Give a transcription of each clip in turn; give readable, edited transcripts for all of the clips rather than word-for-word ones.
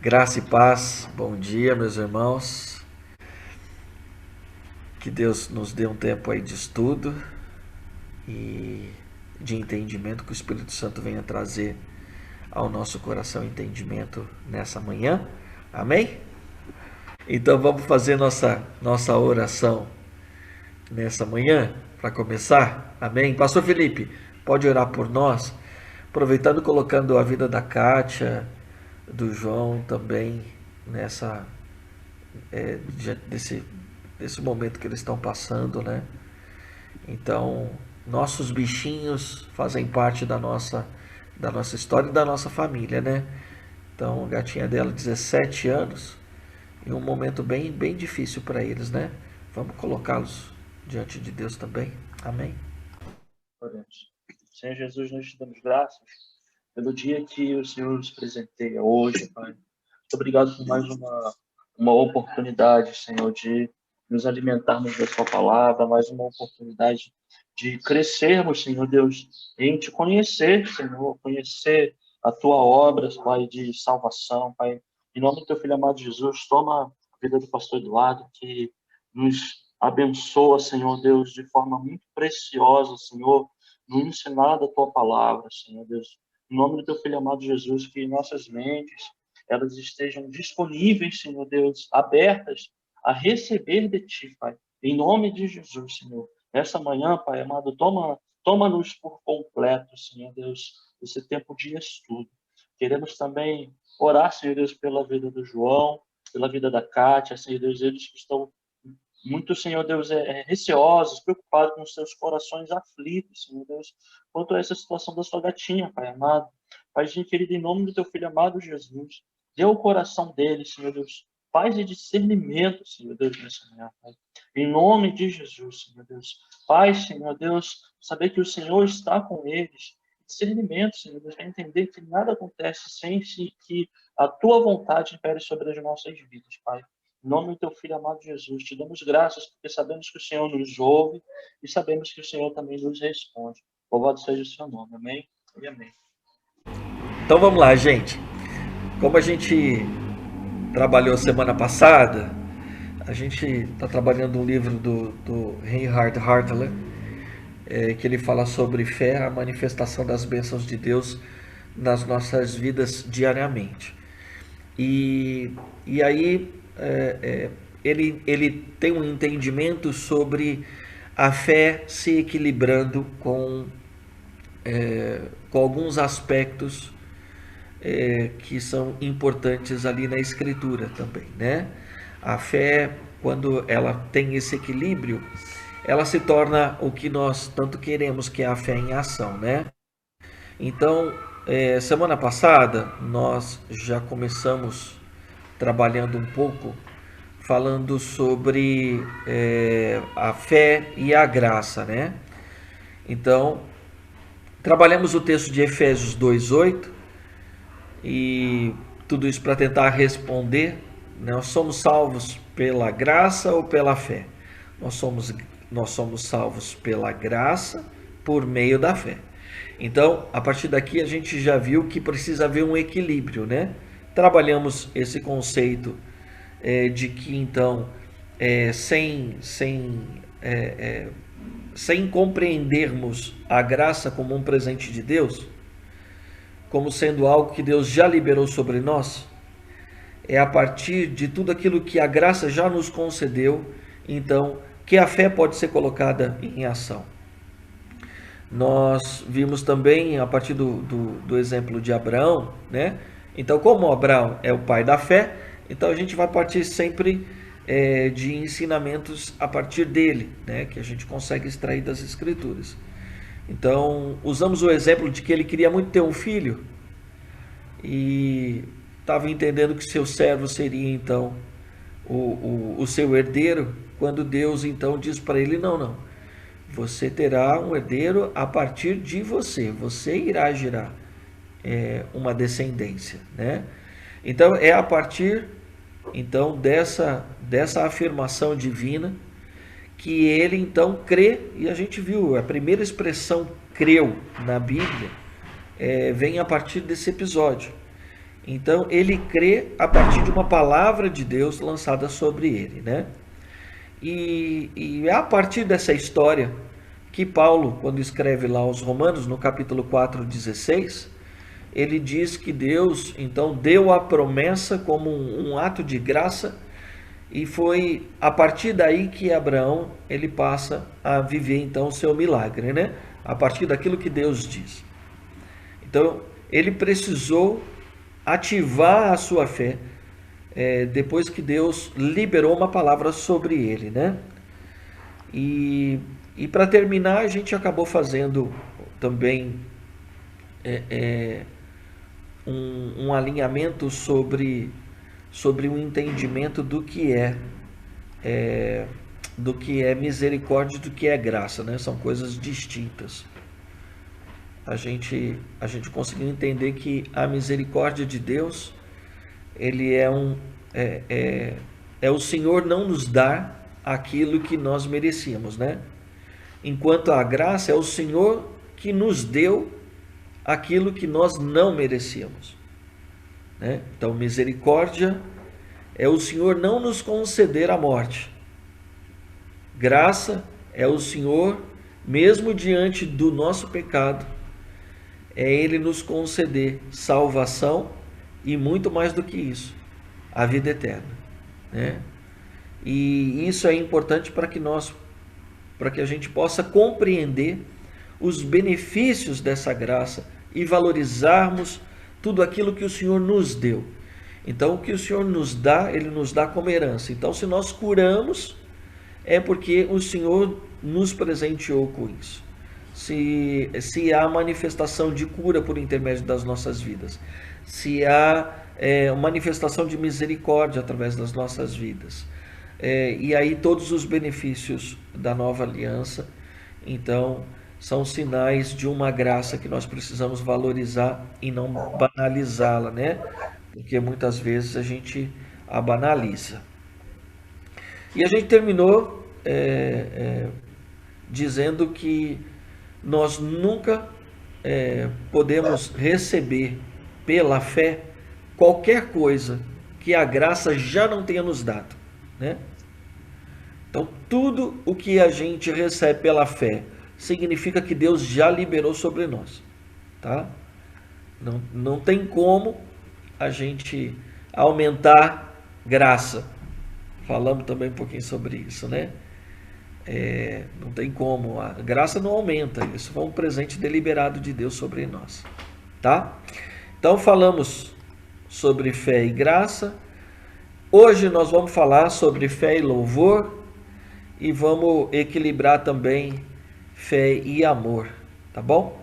Graça e paz, bom dia, meus irmãos. Que Deus nos dê um tempo aí de estudo e de entendimento, que o Espírito Santo venha trazer ao nosso coração entendimento nessa manhã. Amém? Então vamos fazer nossa oração nessa manhã para começar. Amém? Pastor Felipe, pode orar por nós, aproveitando e colocando a vida da Kátia, do João também nessa diante desse momento que eles estão passando, né? Então, nossos bichinhos fazem parte da nossa história e da nossa família, né? Então, a gatinha dela, 17 anos, em um momento bem difícil para eles, né? Vamos colocá-los diante de Deus também. Amém. Oremos. Senhor Jesus, nós te damos graças pelo dia que o Senhor nos presenteia hoje, Pai. Muito obrigado por mais uma oportunidade, Senhor, de nos alimentarmos da Sua palavra, mais uma oportunidade de crescermos, Senhor Deus, em te conhecer, Senhor, conhecer a Tua obra, Pai, de salvação, Pai. Em nome do Teu Filho amado Jesus, toma a vida do pastor Eduardo, que nos abençoa, Senhor Deus, de forma muito preciosa, Senhor, no ensinar da Tua palavra, Senhor Deus. Em nome do Teu Filho amado Jesus, que nossas mentes elas estejam disponíveis, Senhor Deus, abertas a receber de Ti, Pai. Em nome de Jesus, Senhor. Nessa manhã, Pai amado, toma-nos por completo, Senhor Deus, esse tempo de estudo. Queremos também orar, Senhor Deus, pela vida do João, pela vida da Kátia, Senhor Deus, eles que estão muito, Senhor Deus, receosos, preocupados com os seus corações aflitos, Senhor Deus, quanto a essa situação da sua gatinha, Pai amado. Pai, gente querido, em nome do Teu Filho amado Jesus, dê o coração dele, Senhor Deus, paz e discernimento, Senhor Deus, nessa manhã, Pai. Em nome de Jesus, Senhor Deus. Pai, Senhor Deus, saber que o Senhor está com eles. Discernimento, Senhor Deus, para entender que nada acontece sem que a Tua vontade impere sobre as nossas vidas, Pai. Em nome do Teu Filho amado Jesus, te damos graças porque sabemos que o Senhor nos ouve e sabemos que o Senhor também nos responde. Louvado seja o Seu nome. Amém e amém. Então vamos lá, gente. Como a gente trabalhou semana passada, a gente está trabalhando um livro do Reinhard Hartler, que ele fala sobre fé, a manifestação das bênçãos de Deus nas nossas vidas diariamente. E aí ele tem um entendimento sobre a fé se equilibrando com alguns aspectos que são importantes ali na escritura também, né? A fé, quando ela tem esse equilíbrio, ela se torna o que nós tanto queremos, que é a fé em ação, né? Então, semana passada nós já começamos trabalhando um pouco, falando sobre a fé e a graça, né? Então, trabalhamos o texto de Efésios 2:8 e tudo isso para tentar responder, né? Nós somos salvos pela graça ou pela fé? Nós somos salvos pela graça por meio da fé. Então, a partir daqui a gente já viu que precisa haver um equilíbrio, né? Trabalhamos esse conceito de que então, sem compreendermos a graça como um presente de Deus, como sendo algo que Deus já liberou sobre nós, é a partir de tudo aquilo que a graça já nos concedeu, então, que a fé pode ser colocada em ação. Nós vimos também, a partir do exemplo de Abraão, né? Então, como Abraão é o pai da fé, então a gente vai partir sempre de ensinamentos a partir dele, né? Que a gente consegue extrair das Escrituras. Então, usamos o exemplo de que ele queria muito ter um filho e estava entendendo que seu servo seria então o seu herdeiro, quando Deus então diz para ele: não, você terá um herdeiro a partir de você irá gerar uma descendência, né? Então é a partir então dessa afirmação divina que ele então crê, e a gente viu a primeira expressão creu na Bíblia vem a partir desse episódio. Então ele crê a partir de uma palavra de Deus lançada sobre ele, né? E é a partir dessa história que Paulo, quando escreve lá aos Romanos, no capítulo 4:16, ele diz que Deus então deu a promessa como um ato de graça, e foi a partir daí que Abraão ele passa a viver então o seu milagre, né? A partir daquilo que Deus diz. Então ele precisou ativar a sua fé depois que Deus liberou uma palavra sobre ele, né? E para terminar, a gente acabou fazendo também um alinhamento sobre o entendimento do que é misericórdia e do que é graça, né? São coisas distintas. A gente conseguiu entender que a misericórdia de Deus, ele é o Senhor não nos dar aquilo que nós merecíamos, né? Enquanto a graça é o Senhor que nos deu aquilo que nós não merecíamos, né? Então, misericórdia é o Senhor não nos conceder a morte. Graça é o Senhor, mesmo diante do nosso pecado, é Ele nos conceder salvação e muito mais do que isso, a vida eterna, né? E isso é importante para que a gente possa compreender os benefícios dessa graça e valorizarmos tudo aquilo que o Senhor nos deu. Então, o que o Senhor nos dá, Ele nos dá como herança. Então, se nós curamos, é porque o Senhor nos presenteou com isso. Se há manifestação de cura por intermédio das nossas vidas, se há manifestação de misericórdia através das nossas vidas, e aí todos os benefícios da nova aliança, então são sinais de uma graça que nós precisamos valorizar e não banalizá-la, né? Porque muitas vezes a gente a banaliza. E a gente terminou dizendo que nós nunca podemos receber pela fé qualquer coisa que a graça já não tenha nos dado, né? Então, tudo o que a gente recebe pela fé significa que Deus já liberou sobre nós, tá? Não tem como a gente aumentar graça. Falamos também um pouquinho sobre isso, né? Não tem como, a graça não aumenta, isso foi um presente deliberado de Deus sobre nós, tá? Então falamos sobre fé e graça. Hoje nós vamos falar sobre fé e louvor e vamos equilibrar também fé e amor, tá bom?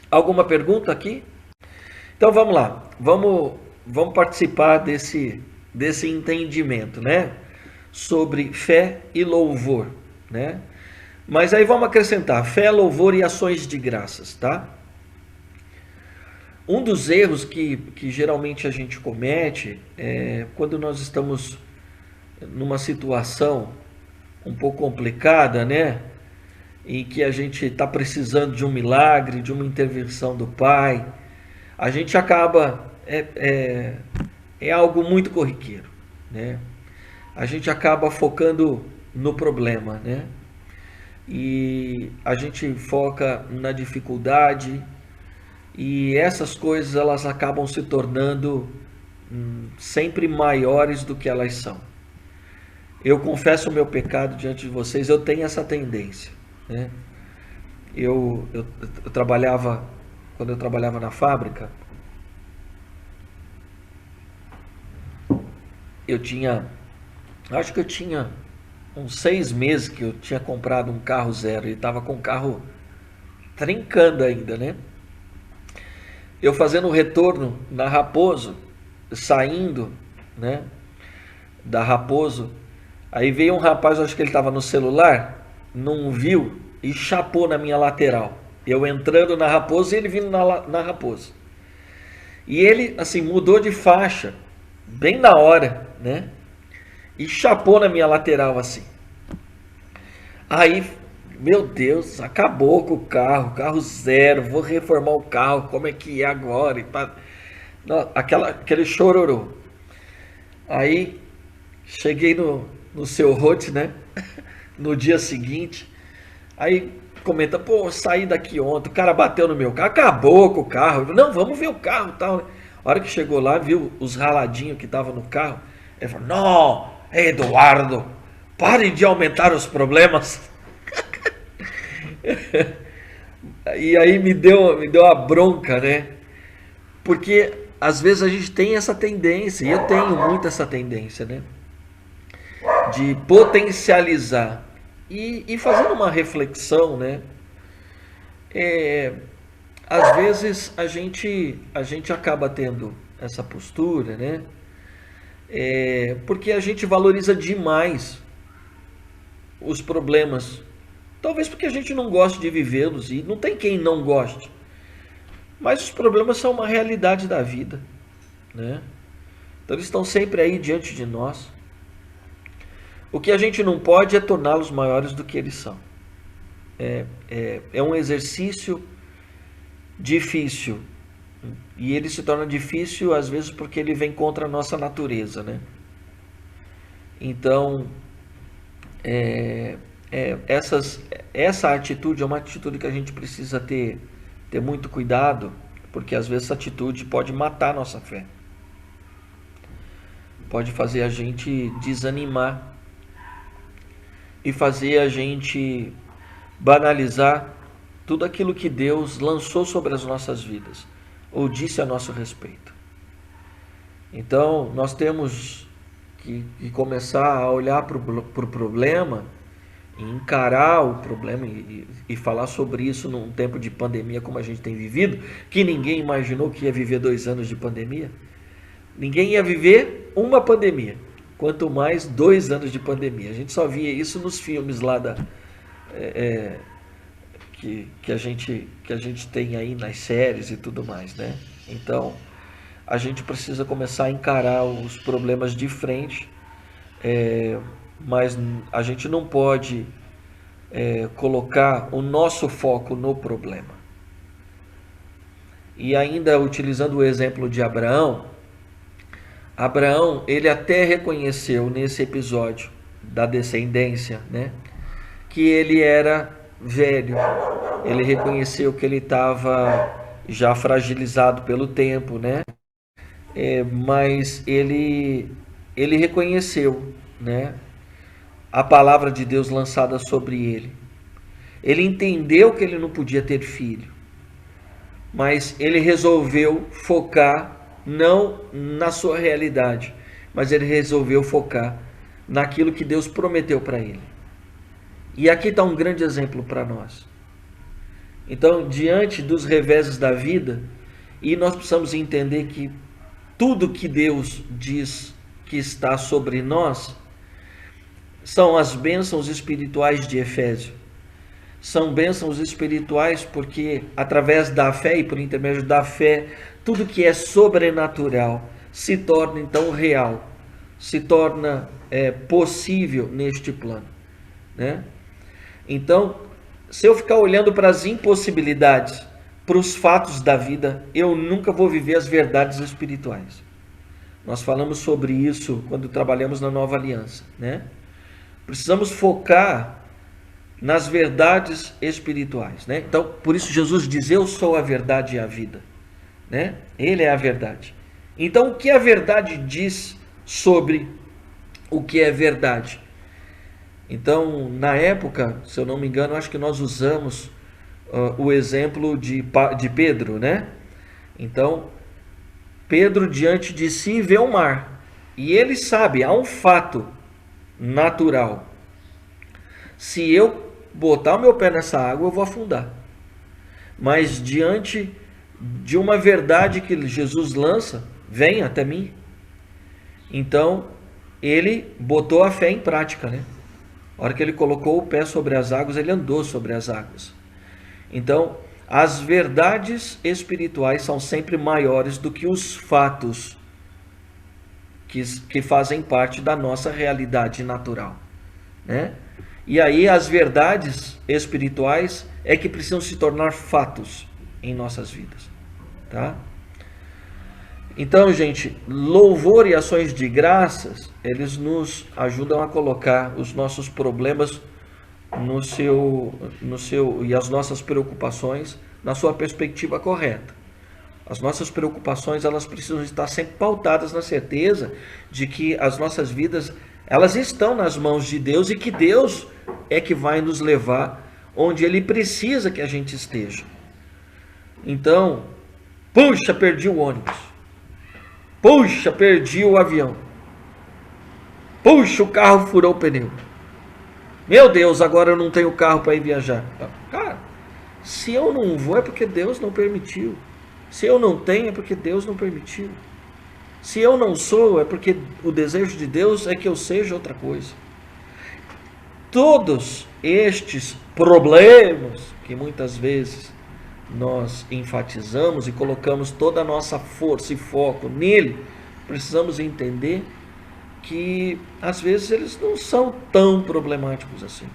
Alguma pergunta aqui? Então vamos lá, vamos participar desse entendimento, né? Sobre fé e louvor, né? Mas aí vamos acrescentar fé, louvor e ações de graças, tá? Um dos erros que geralmente a gente comete é quando nós estamos numa situação um pouco complicada, né? Em que a gente está precisando de um milagre, de uma intervenção do Pai, a gente acaba é algo muito corriqueiro, né? A gente acaba focando no problema, né? E a gente foca na dificuldade, e essas coisas elas acabam se tornando sempre maiores do que elas são. Eu confesso o meu pecado diante de vocês, eu tenho essa tendência, né? Eu trabalhava, quando eu trabalhava na fábrica, acho que eu tinha uns 6 meses que eu tinha comprado um carro zero e estava com o carro trincando ainda, né? Eu fazendo o retorno na Raposo, saindo, né, da Raposo, aí veio um rapaz, acho que ele estava no celular, não viu e chapou na minha lateral. Eu entrando na Raposo e ele vindo na Raposo. E ele, assim, mudou de faixa, bem na hora, né? E chapou na minha lateral, assim. Aí, meu Deus, acabou com o carro zero, vou reformar o carro, como é que é agora? Aquele chororô. Aí cheguei no seu rote, né? No dia seguinte. Aí comenta, pô, saí daqui ontem, o cara bateu no meu carro, acabou com o carro. Eu, não, vamos ver o carro e tal. A hora que chegou lá, viu os raladinhos que estavam no carro. Ele falou, não, Eduardo, pare de aumentar os problemas. E aí me deu a bronca, né? Porque às vezes a gente tem essa tendência, e eu tenho muito essa tendência, né? De potencializar. E fazendo uma reflexão, né? Às vezes a gente acaba tendo essa postura, né? Porque a gente valoriza demais os problemas. Talvez porque a gente não goste de vivê-los, e não tem quem não goste. Mas os problemas são uma realidade da vida, né? Então eles estão sempre aí diante de nós. O que a gente não pode é torná-los maiores do que eles são. É um exercício difícil. E ele se torna difícil às vezes porque ele vem contra a nossa natureza, né? Então, essa atitude é uma atitude que a gente precisa ter muito cuidado, porque às vezes essa atitude pode matar a nossa fé. Pode fazer a gente desanimar e fazer a gente banalizar tudo aquilo que Deus lançou sobre as nossas vidas ou disse a nosso respeito. Então, nós temos que começar a olhar para o problema, e encarar o problema e falar sobre isso num tempo de pandemia como a gente tem vivido, que ninguém imaginou que ia viver 2 anos de pandemia. Ninguém ia viver uma pandemia, quanto mais 2 anos de pandemia. A gente só via isso nos filmes lá que a gente tem aí nas séries e tudo mais, né? Então, a gente precisa começar a encarar os problemas de frente, mas a gente não pode colocar o nosso foco no problema. E ainda utilizando o exemplo de Abraão, ele até reconheceu nesse episódio da descendência, né, que ele era velho. Ele reconheceu que ele estava já fragilizado pelo tempo, né? Mas ele reconheceu, né, a palavra de Deus lançada sobre ele. Ele entendeu que ele não podia ter filho, mas ele resolveu focar não na sua realidade, mas ele resolveu focar naquilo que Deus prometeu para ele. E aqui está um grande exemplo para nós. Então, diante dos reveses da vida, e nós precisamos entender que tudo que Deus diz que está sobre nós são as bênçãos espirituais de Efésio. São bênçãos espirituais porque através da fé e por intermédio da fé, tudo que é sobrenatural se torna então real, se torna possível neste plano, né? Então, se eu ficar olhando para as impossibilidades, para os fatos da vida, eu nunca vou viver as verdades espirituais. Nós falamos sobre isso quando trabalhamos na Nova Aliança, né? Precisamos focar nas verdades espirituais, né? Então, por isso Jesus diz, eu sou a verdade e a vida, né? Ele é a verdade. Então, o que a verdade diz sobre o que é verdade? Então, na época, se eu não me engano, acho que nós usamos o exemplo de Pedro, né? Então, Pedro diante de si vê o mar, e ele sabe, há um fato natural. Se eu botar o meu pé nessa água, eu vou afundar. Mas diante de uma verdade que Jesus lança, vem até mim. Então, ele botou a fé em prática, né? A hora que ele colocou o pé sobre as águas, ele andou sobre as águas. Então, as verdades espirituais são sempre maiores do que os fatos que fazem parte da nossa realidade natural, né? E aí as verdades espirituais é que precisam se tornar fatos em nossas vidas, tá? Então, gente, louvor e ações de graças, eles nos ajudam a colocar os nossos problemas e as nossas preocupações na sua perspectiva correta. As nossas preocupações, elas precisam estar sempre pautadas na certeza de que as nossas vidas, elas estão nas mãos de Deus e que Deus é que vai nos levar onde Ele precisa que a gente esteja. Então, puxa, perdi o ônibus. Puxa, perdi o avião. Puxa, o carro furou o pneu. Meu Deus, agora eu não tenho carro para ir viajar. Cara, se eu não vou é porque Deus não permitiu. Se eu não tenho é porque Deus não permitiu. Se eu não sou é porque o desejo de Deus é que eu seja outra coisa. Todos estes problemas que muitas vezes nós enfatizamos e colocamos toda a nossa força e foco nele, precisamos entender que às vezes eles não são tão problemáticos assim.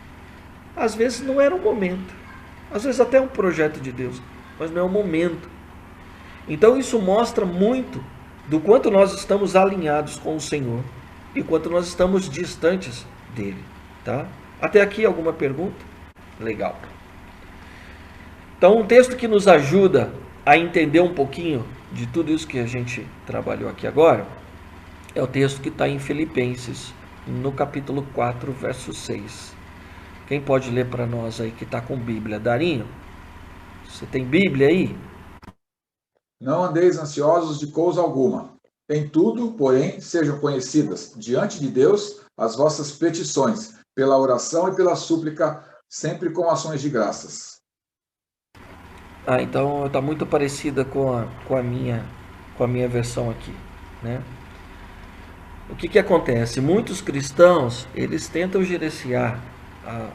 Às vezes não era o momento. Às vezes até é um projeto de Deus, mas não é o momento. Então isso mostra muito do quanto nós estamos alinhados com o Senhor e quanto nós estamos distantes dele, tá? Até aqui alguma pergunta? Legal. Então um texto que nos ajuda a entender um pouquinho de tudo isso que a gente trabalhou aqui agora é o texto que está em Filipenses, no capítulo 4, verso 6. Quem pode ler para nós aí que está com Bíblia? Darinho? Você tem Bíblia aí? Não andeis ansiosos de coisa alguma. Em tudo, porém, sejam conhecidas diante de Deus as vossas petições, pela oração e pela súplica, sempre com ações de graças. Então está muito parecida com a minha versão aqui, né? O que acontece? Muitos cristãos, eles tentam gerenciar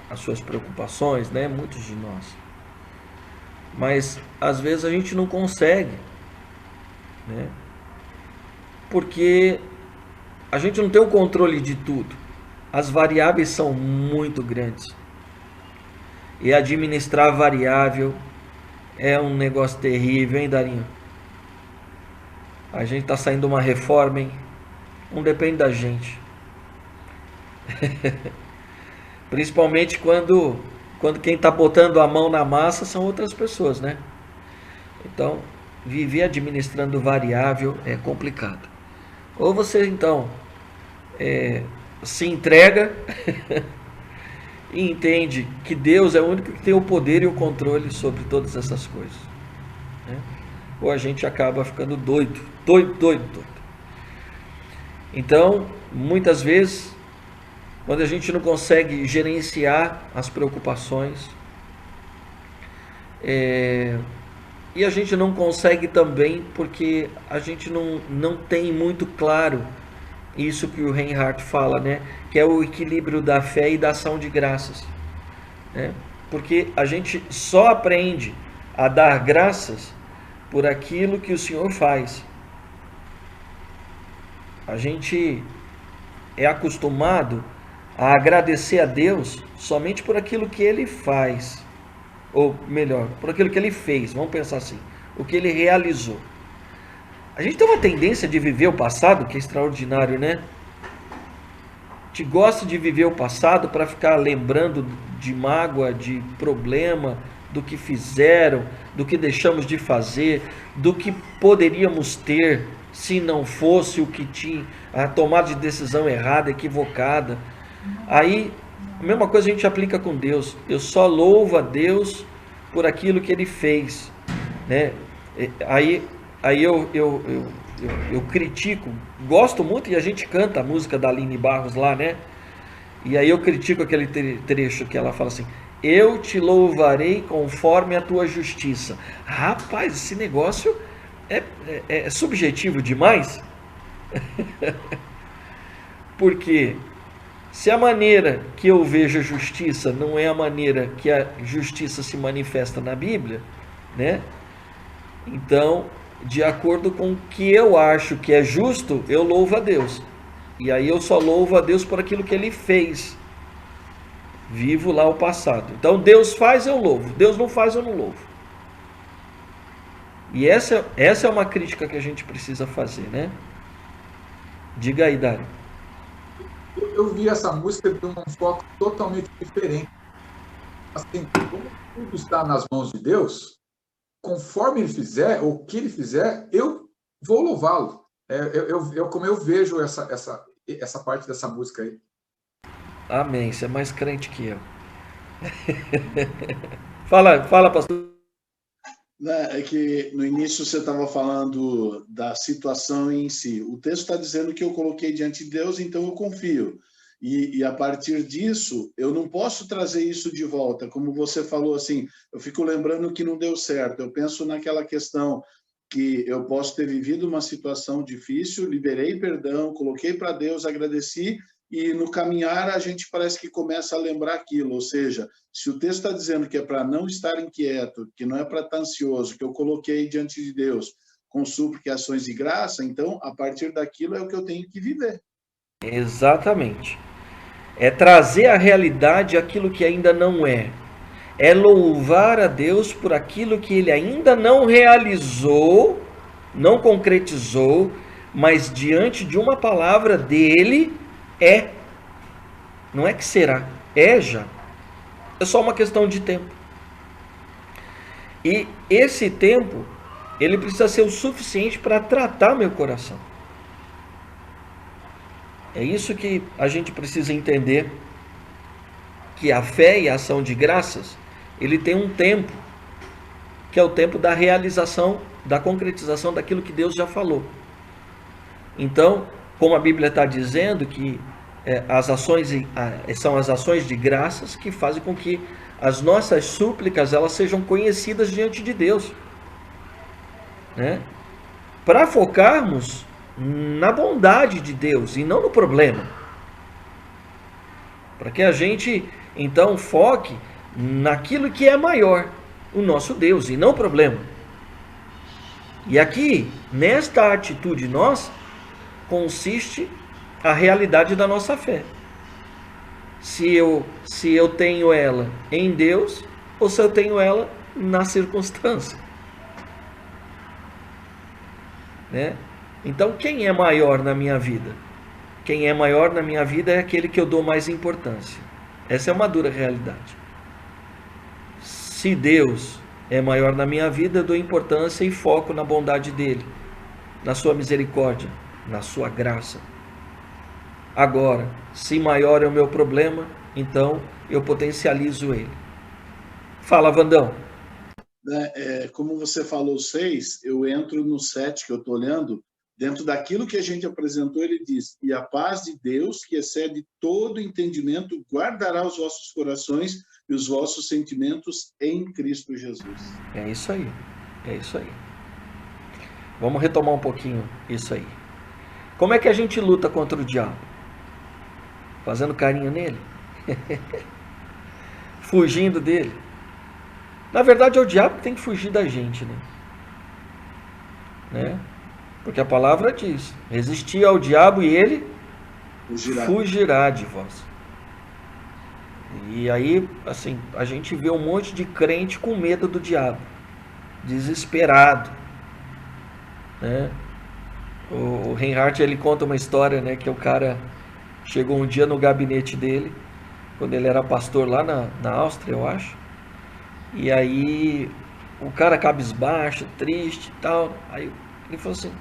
as suas preocupações, né? Muitos de nós. Mas às vezes a gente não consegue, né? Porque a gente não tem o controle de tudo. As variáveis são muito grandes. E administrar variável é um negócio terrível, hein, Darinho? A gente tá saindo de uma reforma, hein? Não depende da gente. Principalmente quando quem está botando a mão na massa são outras pessoas, né? Então, viver administrando variável é complicado. Ou você, então, se entrega e entende que Deus é o único que tem o poder e o controle sobre todas essas coisas, né? Ou a gente acaba ficando doido. Então, muitas vezes, quando a gente não consegue gerenciar as preocupações, e a gente não consegue também porque a gente não tem muito claro isso que o Reinhardt fala, né? Que é o equilíbrio da fé e da ação de graças, né? Porque a gente só aprende a dar graças por aquilo que o Senhor faz. A gente é acostumado a agradecer a Deus somente por aquilo que Ele faz, ou melhor, por aquilo que Ele fez, vamos pensar assim, o que Ele realizou. A gente tem uma tendência de viver o passado, que é extraordinário, né? A gente gosta de viver o passado para ficar lembrando de mágoa, de problema, do que fizeram, do que deixamos de fazer, do que poderíamos ter se não fosse o que tinha, a tomada de decisão errada, equivocada. Aí, a mesma coisa a gente aplica com Deus. Eu só louvo a Deus por aquilo que Ele fez, né? Aí eu critico, gosto muito, e a gente canta a música da Aline Barros lá, né? E aí eu critico aquele trecho que ela fala assim: eu te louvarei conforme a tua justiça. Rapaz, esse negócio é subjetivo demais. Porque se a maneira que eu vejo a justiça não é a maneira que a justiça se manifesta na Bíblia, né? Então, de acordo com o que eu acho que é justo, eu louvo a Deus. E aí eu só louvo a Deus por aquilo que Ele fez. Vivo lá o passado. Então Deus faz, eu louvo. Deus não faz, eu não louvo. E essa é uma crítica que a gente precisa fazer, né? Diga aí, Dário. Eu vi essa música de um foco totalmente diferente. Assim, como tudo está nas mãos de Deus, conforme ele fizer, ou o que ele fizer, eu vou louvá-lo. Como eu vejo essa parte dessa música aí. Amém. Você é mais crente que eu. Fala, pastor. É que no início você estava falando da situação em si. O texto está dizendo que eu coloquei diante de Deus, então eu confio. E a partir disso, eu não posso trazer isso de volta. Como você falou, assim, eu fico lembrando que não deu certo. Eu penso naquela questão que eu posso ter vivido uma situação difícil, liberei perdão, coloquei para Deus, agradeci, e no caminhar a gente parece que começa a lembrar aquilo. Ou seja, se o texto está dizendo que é para não estar inquieto, que não é para estar ansioso, que eu coloquei diante de Deus com súplica e ações de graça, então, a partir daquilo é o que eu tenho que viver. Exatamente. É trazer à realidade aquilo que ainda não é. É louvar a Deus por aquilo que ele ainda não realizou, não concretizou, mas diante de uma palavra dele, é. Não é que será, é já. É só uma questão de tempo. E esse tempo, ele precisa ser o suficiente para tratar meu coração. É isso que a gente precisa entender, que a fé e a ação de graças, ele tem um tempo, que é o tempo da realização, da concretização daquilo que Deus já falou. Então, como a Bíblia está dizendo que as ações são as ações de graças que fazem com que as nossas súplicas elas sejam conhecidas diante de Deus, né? Para focarmos na bondade de Deus e não no problema, para que a gente então foque naquilo que é maior, o nosso Deus, e não o problema. E aqui, nesta atitude nossa, consiste a realidade da nossa fé. Se eu tenho ela em Deus, ou se eu tenho ela na circunstância, né? Então, quem é maior na minha vida? Quem é maior na minha vida é aquele que eu dou mais importância. Essa é uma dura realidade. Se Deus é maior na minha vida, eu dou importância e foco na bondade dele, na sua misericórdia, na sua graça. Agora, se maior é o meu problema, então eu potencializo ele. Fala, Vandão. Como você falou 6, eu entro no 7 que eu estou olhando. Dentro daquilo que a gente apresentou, ele diz: e a paz de Deus, que excede todo entendimento, guardará os vossos corações e os vossos sentimentos em Cristo Jesus. É isso aí. Vamos retomar um pouquinho isso aí. Como é que a gente luta contra o diabo? Fazendo carinho nele? Fugindo dele? Na verdade, é o diabo que tem que fugir da gente, né? Porque a palavra diz: resistir ao diabo e ele fugirá de vós. E aí, assim, a gente vê um monte de crente com medo do diabo, desesperado, né? O Reinhardt, ele conta uma história, né, que o cara chegou um dia no gabinete dele, quando ele era pastor lá na Áustria, eu acho, e aí o cara cabisbaixo, triste e tal, aí ele falou assim: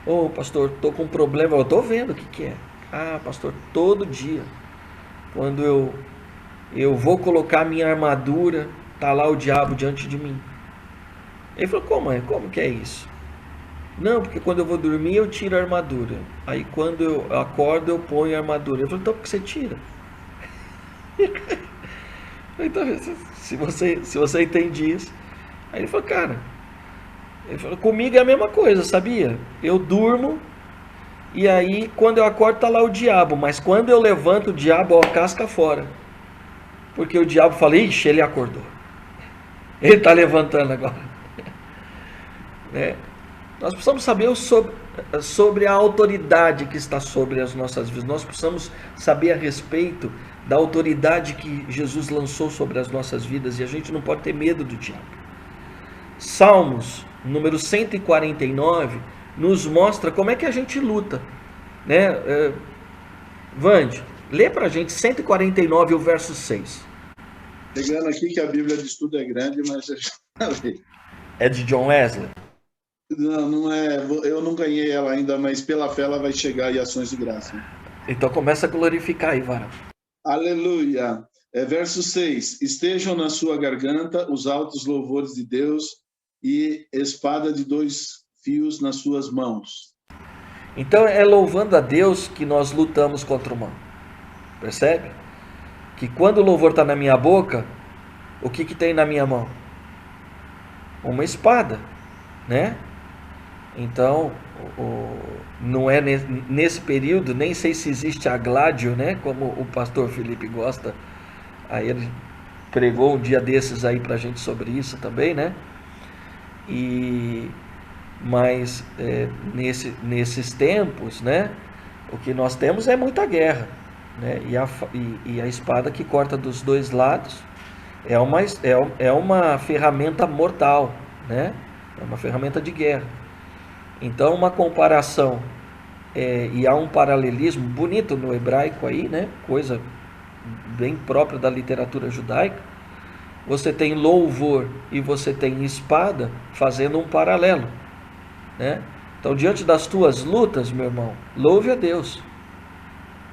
ô pastor, tô com um problema. Eu tô vendo o que é. Ah, pastor, todo dia, quando eu vou colocar minha armadura, tá lá o diabo diante de mim. Ele falou: como que é isso? Não, porque quando eu vou dormir eu tiro a armadura, aí quando eu acordo eu ponho a armadura. Ele falou: então por que você tira? Então, se você entende isso. Aí ele falou: cara, ele falou, comigo é a mesma coisa, sabia? Eu durmo e aí quando eu acordo tá lá o diabo, mas quando eu levanto o diabo, ó, casca fora. Porque o diabo fala: ixi, ele acordou. Ele tá levantando agora. Nós precisamos saber sobre a autoridade que está sobre as nossas vidas. Nós precisamos saber a respeito da autoridade que Jesus lançou sobre as nossas vidas, e a gente não pode ter medo do diabo. Salmos número 149, nos mostra como é que a gente luta, né? Vande, lê pra gente 149, o verso 6. Pegando aqui que a Bíblia de estudo é grande, mas eu já li. É de John Wesley. Não, não é. Eu não ganhei ela ainda, mas pela fé ela vai chegar em ações de graça. Então começa a glorificar aí, varão. Aleluia. Verso 6. Estejam na sua garganta os altos louvores de Deus e espada de 2 fios nas suas mãos. Então é louvando a Deus que nós lutamos contra o mal. Percebe? Que quando o louvor está na minha boca, o que tem na minha mão? Uma espada, né? Então, não é nesse período, nem sei se existe a Gládio, né? Como o pastor Felipe gosta. Aí ele pregou um dia desses aí pra gente sobre isso também, né? Mas nesses tempos, né? O que nós temos é muita guerra, né? E a espada que corta dos dois lados é uma ferramenta mortal, né? É uma ferramenta de guerra. Então, uma comparação, e há um paralelismo bonito no hebraico aí, né? Coisa bem própria da literatura judaica. Você tem louvor e você tem espada fazendo um paralelo, né? Então, diante das tuas lutas, meu irmão, louve a Deus.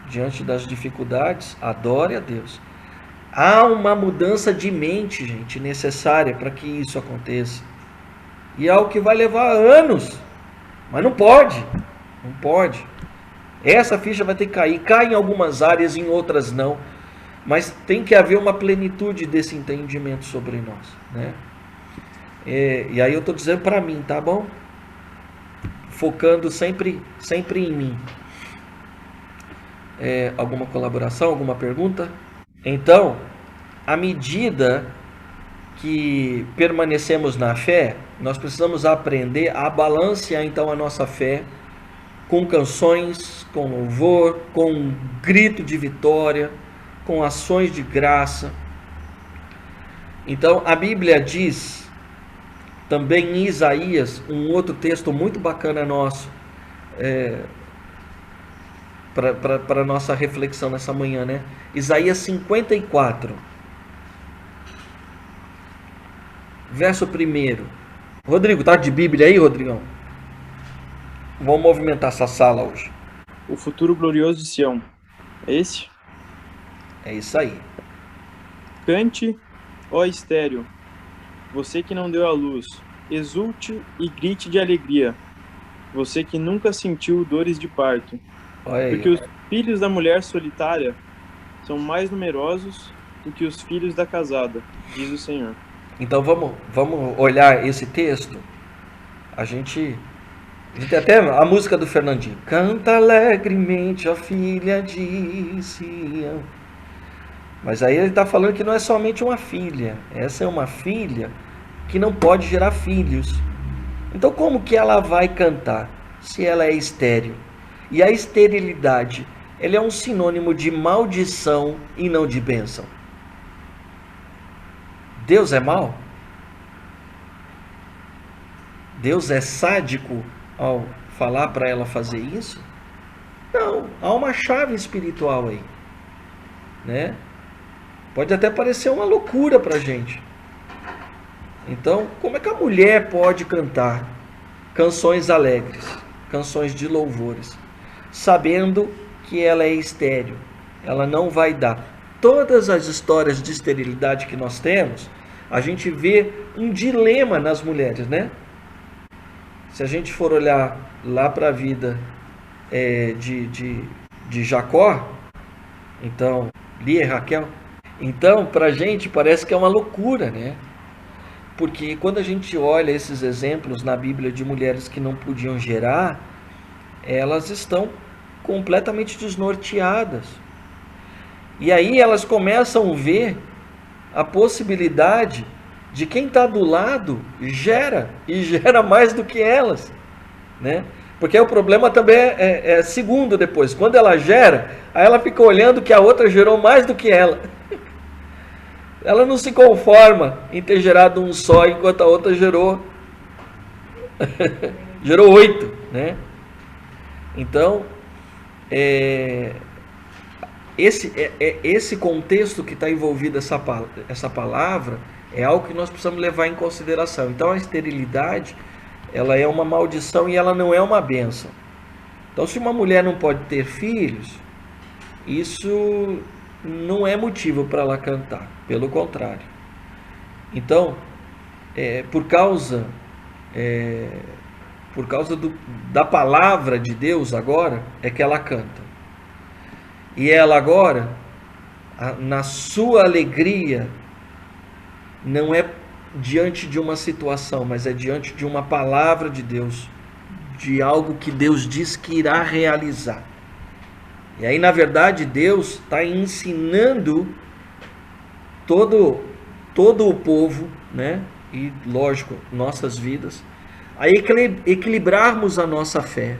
Diante das dificuldades, adore a Deus. Há uma mudança de mente, gente, necessária para que isso aconteça. E é algo que vai levar anos. Mas não pode. Não pode. Essa ficha vai ter que cair. Cai em algumas áreas, em outras não. Mas tem que haver uma plenitude desse entendimento sobre nós, né? E aí eu estou dizendo para mim, tá bom? Focando sempre em mim. Alguma colaboração, alguma pergunta? Então, à medida que permanecemos na fé, nós precisamos aprender a balancear então a nossa fé com canções, com louvor, com um grito de vitória, com ações de graça. Então, a Bíblia diz, também em Isaías, um outro texto muito bacana nosso, para a nossa reflexão nessa manhã, né? Isaías 54, verso 1. Rodrigo, tá de Bíblia aí, Rodrigão? Vamos movimentar essa sala hoje. O futuro glorioso de Sião. É esse? É isso aí. Cante, ó estéreo, você que não deu à luz, exulte e grite de alegria, você que nunca sentiu dores de parto. Olha aí, porque os filhos da mulher solitária são mais numerosos do que os filhos da casada, diz o Senhor. Então vamos olhar esse texto. A gente tem até a música do Fernandinho. Canta alegremente, ó filha de Sião. Mas aí ele está falando que não é somente uma filha. Essa é uma filha que não pode gerar filhos. Então como que ela vai cantar se ela é estéril? E a esterilidade, ela é um sinônimo de maldição e não de bênção. Deus é mau? Deus é sádico ao falar para ela fazer isso? Não, há uma chave espiritual aí, né? Pode até parecer uma loucura para a gente. Então, como é que a mulher pode cantar canções alegres, canções de louvores, sabendo que ela é estéril? Ela não vai dar. Todas as histórias de esterilidade que nós temos, a gente vê um dilema nas mulheres, né? Se a gente for olhar lá para a vida de Jacó, então, Lia e Raquel, então, para a gente parece que é uma loucura, né? Porque quando a gente olha esses exemplos na Bíblia de mulheres que não podiam gerar, elas estão completamente desnorteadas. E aí elas começam a ver a possibilidade de quem está do lado gera, e gera mais do que elas, né? Porque o problema também é segundo depois. Quando ela gera, aí ela fica olhando que a outra gerou mais do que ela. Ela não se conforma em ter gerado um só enquanto a outra gerou Gerou 8, né? Então, esse contexto que está envolvido essa palavra é algo que nós precisamos levar em consideração. Então, a esterilidade, ela é uma maldição e ela não é uma bênção. Então, se uma mulher não pode ter filhos, isso não é motivo para ela cantar, pelo contrário. Então, por causa da palavra de Deus agora, é que ela canta. E ela agora, na sua alegria, não é diante de uma situação, mas é diante de uma palavra de Deus, de algo que Deus diz que irá realizar. E aí, na verdade, Deus está ensinando todo o povo, né? E, lógico, nossas vidas, a equilibrarmos a nossa fé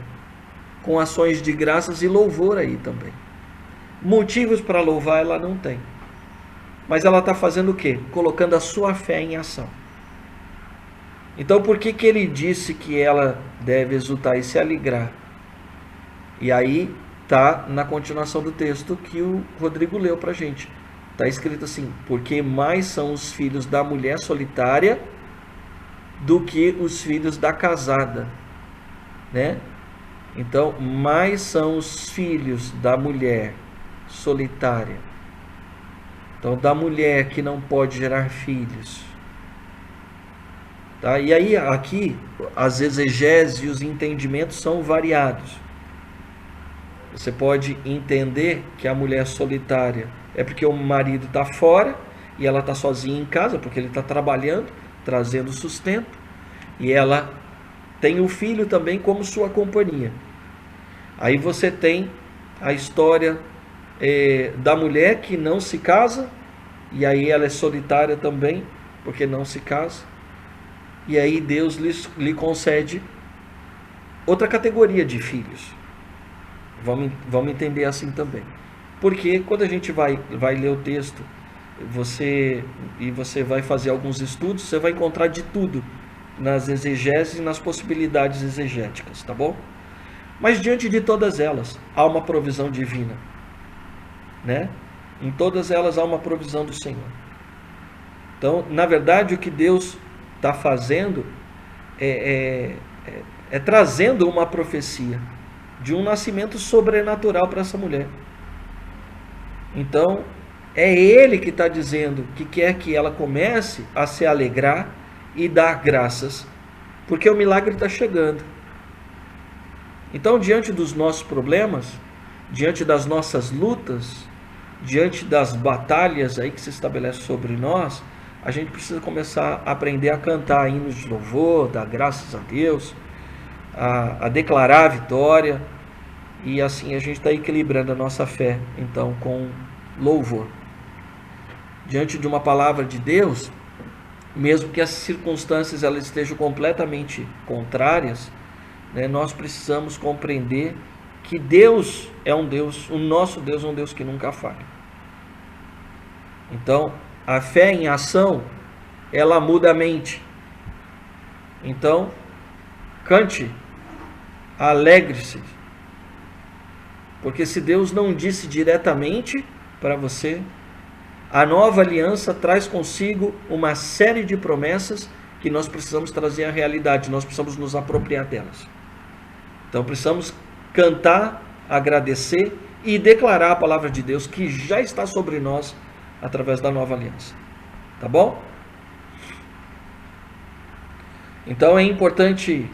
com ações de graças e louvor aí também. Motivos para louvar ela não tem. Mas ela está fazendo o quê? Colocando a sua fé em ação. Então, por que ele disse que ela deve exultar e se alegrar? E aí está na continuação do texto que o Rodrigo leu para a gente. Está escrito assim: porque mais são os filhos da mulher solitária do que os filhos da casada, né? Então, mais são os filhos da mulher solitária. Então, da mulher que não pode gerar filhos. Tá? E aí, aqui, as exegeses e os entendimentos são variados. Você pode entender que a mulher solitária é porque o marido está fora e ela está sozinha em casa, porque ele está trabalhando, trazendo sustento, e ela tem o filho também como sua companhia. Aí você tem a história da mulher que não se casa, e aí ela é solitária também, porque não se casa, e aí Deus lhe concede outra categoria de filhos. Vamos entender assim também. Porque quando a gente vai ler o texto, você vai fazer alguns estudos, você vai encontrar de tudo nas exegeses e nas possibilidades exegéticas, tá bom? Mas diante de todas elas, há uma provisão divina, né? Em todas elas há uma provisão do Senhor. Então, na verdade, o que Deus está fazendo é trazendo uma profecia de um nascimento sobrenatural para essa mulher. Então, é Ele que está dizendo que quer que ela comece a se alegrar e dar graças, porque o milagre está chegando. Então, diante dos nossos problemas, diante das nossas lutas, diante das batalhas aí que se estabelecem sobre nós, a gente precisa começar a aprender a cantar hinos de louvor, dar graças a Deus, a declarar a vitória, e assim a gente está equilibrando a nossa fé, então, com louvor. Diante de uma palavra de Deus, mesmo que as circunstâncias elas estejam completamente contrárias, né, nós precisamos compreender que Deus é um Deus, o nosso Deus é um Deus que nunca falha. Então, a fé em ação, ela muda a mente. Então, cante, alegre-se, porque se Deus não disse diretamente para você, a nova aliança traz consigo uma série de promessas que nós precisamos trazer à realidade, nós precisamos nos apropriar delas. Então precisamos cantar, agradecer e declarar a palavra de Deus que já está sobre nós através da nova aliança. Tá bom? Então é importante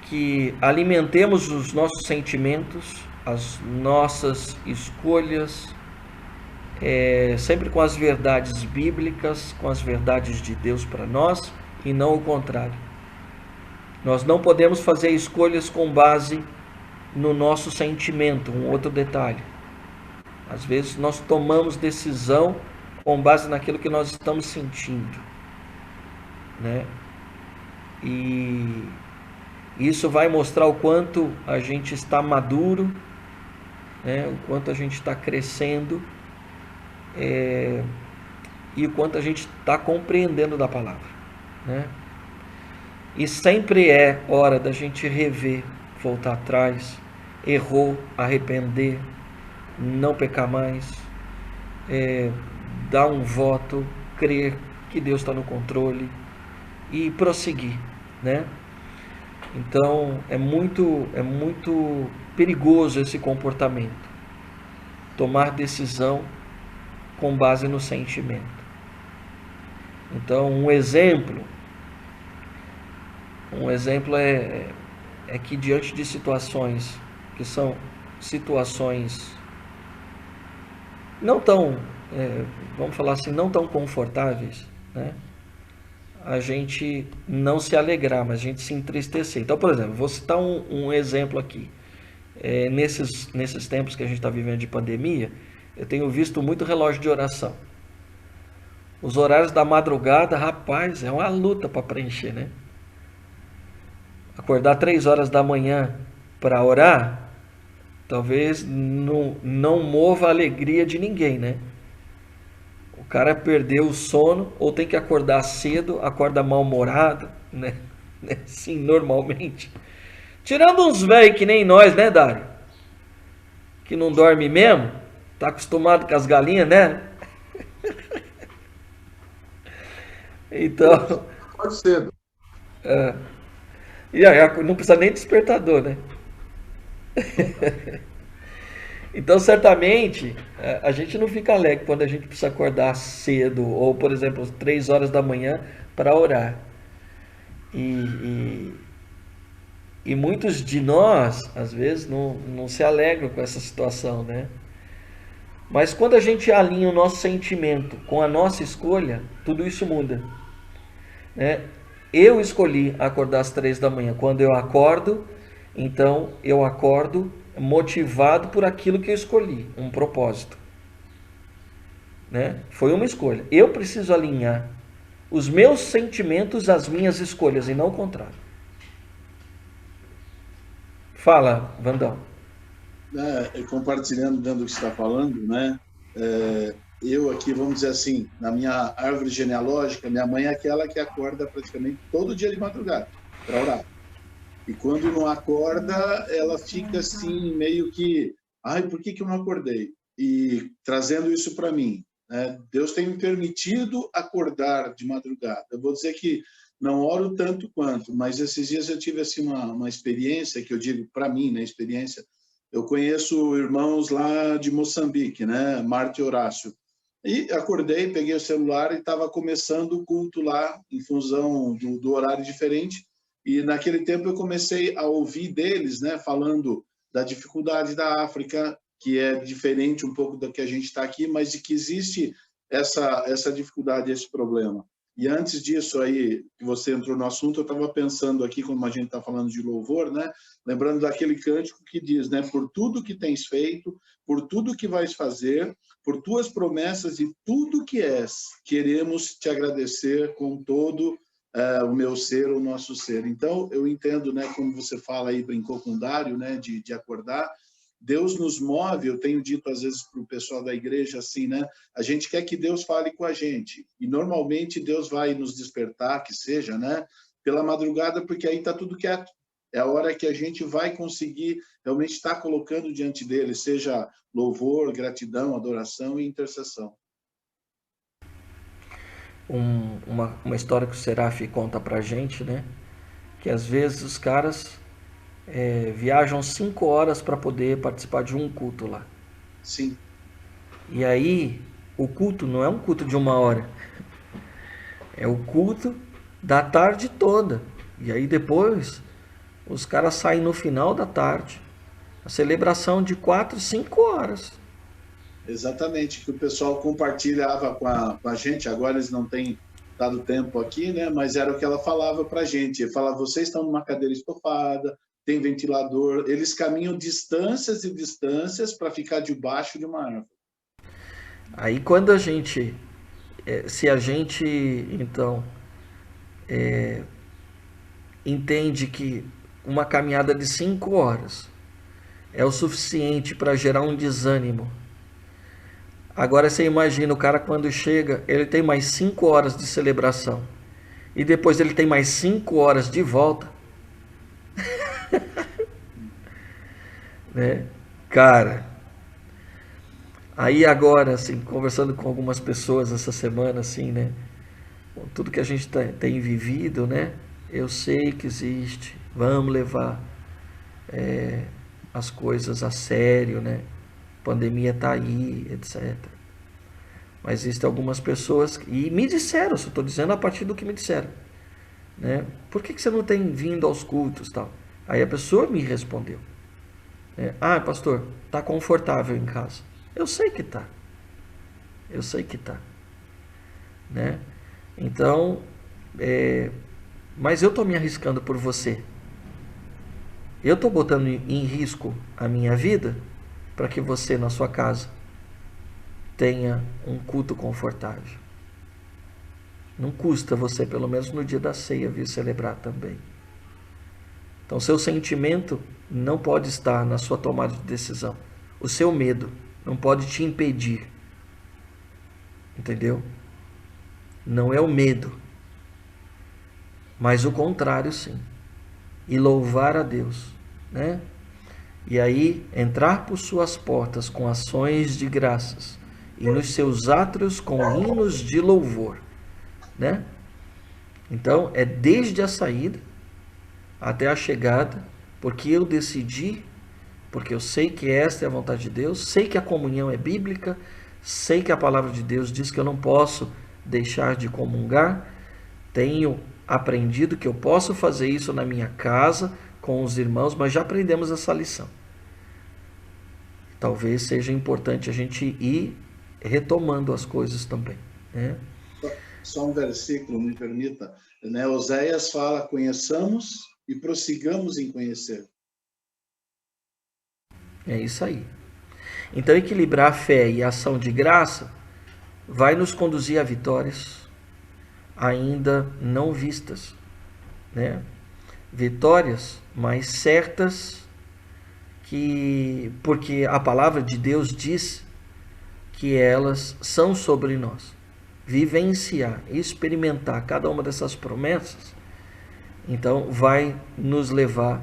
que alimentemos os nossos sentimentos, as nossas escolhas, sempre com as verdades bíblicas, com as verdades de Deus para nós, e não o contrário. Nós não podemos fazer escolhas com base no nosso sentimento. Um outro detalhe: às vezes nós tomamos decisão com base naquilo que nós estamos sentindo, né? E isso vai mostrar o quanto a gente está maduro, né? O quanto a gente está crescendo, e o quanto a gente está compreendendo da palavra, né? E sempre é hora da gente rever, voltar atrás, errou, arrepender, não pecar mais, dar um voto, crer que Deus está no controle e prosseguir, né? Então é muito perigoso esse comportamento, tomar decisão com base no sentimento. Então um exemplo é que diante de situações que são situações não tão, vamos falar assim, não tão confortáveis, né? A gente não se alegrar, mas a gente se entristecer. Então, por exemplo, vou citar um exemplo aqui. Nesses tempos que a gente está vivendo de pandemia, eu tenho visto muito relógio de oração. Os horários da madrugada, rapaz, é uma luta para preencher, né? Acordar 3 horas da manhã para orar, talvez não mova a alegria de ninguém, né? O cara perdeu o sono ou tem que acordar cedo, acorda mal-humorado, né? Sim, normalmente. Tirando uns velhos que nem nós, né, Dário? Que não dorme mesmo, tá acostumado com as galinhas, né? Então, Pode cedo. e aí não precisa nem despertador, né? Então, certamente, a gente não fica alegre quando a gente precisa acordar cedo, ou, por exemplo, 3 horas da manhã para orar. E muitos de nós, às vezes, não se alegram com essa situação, né? Mas quando a gente alinha o nosso sentimento com a nossa escolha, tudo isso muda, né? Eu escolhi acordar às 3 da manhã. Quando eu acordo, então eu acordo motivado por aquilo que eu escolhi, um propósito, né? Foi uma escolha. Eu preciso alinhar os meus sentimentos às minhas escolhas e não o contrário. Fala, Vandão. Compartilhando dentro do que você está falando, né? Eu aqui, vamos dizer assim, na minha árvore genealógica, minha mãe é aquela que acorda praticamente todo dia de madrugada para orar. E quando não acorda, ela fica assim, meio que, ai, por que eu não acordei? E trazendo isso para mim, né? Deus tem me permitido acordar de madrugada. Eu vou dizer que não oro tanto quanto, mas esses dias eu tive assim uma experiência, que eu digo para mim, né, experiência. Eu conheço irmãos lá de Moçambique, né, Marta e Horácio. E acordei, peguei o celular e estava começando o culto lá, em função do horário diferente. E naquele tempo eu comecei a ouvir deles, né, falando da dificuldade da África, que é diferente um pouco da que a gente está aqui, mas de que existe essa dificuldade, esse problema. E antes disso aí, que você entrou no assunto, eu estava pensando aqui, como a gente está falando de louvor, né, lembrando daquele cântico que diz, né, por tudo que tens feito, por tudo que vais fazer, por tuas promessas e tudo que és, queremos te agradecer com todo o meu ser, o nosso ser. Então, eu entendo, né, como você fala aí, brincou com o Dário, né, de acordar, Deus nos move, eu tenho dito às vezes para o pessoal da igreja assim, né, a gente quer que Deus fale com a gente, e normalmente Deus vai nos despertar, que seja, né, pela madrugada, porque aí está tudo quieto, é a hora que a gente vai conseguir realmente estar colocando diante dele, seja louvor, gratidão, adoração e intercessão. Uma história que o Seraf conta pra gente, né? Que às vezes os caras viajam 5 horas para poder participar de um culto lá. Sim. E aí, o culto não é um culto de 1 hora. É o culto da tarde toda. E aí depois, os caras saem no final da tarde. A celebração de 4, 5 horas. Exatamente, que o pessoal compartilhava com a gente, agora eles não têm dado tempo aqui, né? Mas era o que ela falava para a gente. Ele falava, vocês estão numa cadeira estofada, tem ventilador, eles caminham distâncias e distâncias para ficar debaixo de uma árvore. Aí quando a gente, se a gente então entende que uma caminhada de 5 horas é o suficiente para gerar um desânimo. Agora você imagina o cara quando chega, ele tem mais 5 horas de celebração. e depois ele tem mais 5 horas de volta, né? Cara, aí agora, assim, conversando com algumas pessoas essa semana, assim, né? Com tudo que a gente tem vivido, né? Eu sei que existe, vamos levar as coisas a sério, né? A pandemia tá aí, etc. Mas existem algumas pessoas, e me disseram, só estou dizendo a partir do que me disseram, né? Por que você não tem vindo aos cultos, tal? Aí a pessoa me respondeu, né? Ah, pastor, tá confortável em casa. Eu sei que tá, né? Então, mas eu estou me arriscando por você. Eu estou botando em risco a minha vida para que você na sua casa tenha um culto confortável. Não custa você, pelo menos no dia da ceia, vir celebrar também. Então, seu sentimento não pode estar na sua tomada de decisão. O seu medo não pode te impedir. Entendeu? Não é o medo, mas o contrário, sim. E louvar a Deus, né? E aí entrar por suas portas com ações de graças e nos seus átrios com hinos de louvor, né? Então é desde a saída até a chegada, porque eu decidi, porque eu sei que esta é a vontade de Deus, sei que a comunhão é bíblica, sei que a palavra de Deus diz que eu não posso deixar de comungar, tenho aprendido que eu posso fazer isso na minha casa, com os irmãos, mas já aprendemos essa lição. Talvez seja importante a gente ir retomando as coisas também, né? Só um versículo, me permita, né? Oséias fala, conheçamos e prossigamos em conhecer. É isso aí. Então, equilibrar a fé e a ação de graça vai nos conduzir a vitórias ainda não vistas, né? Vitórias, mas certas, porque a palavra de Deus diz que elas são sobre nós. Vivenciar, experimentar cada uma dessas promessas, então vai nos levar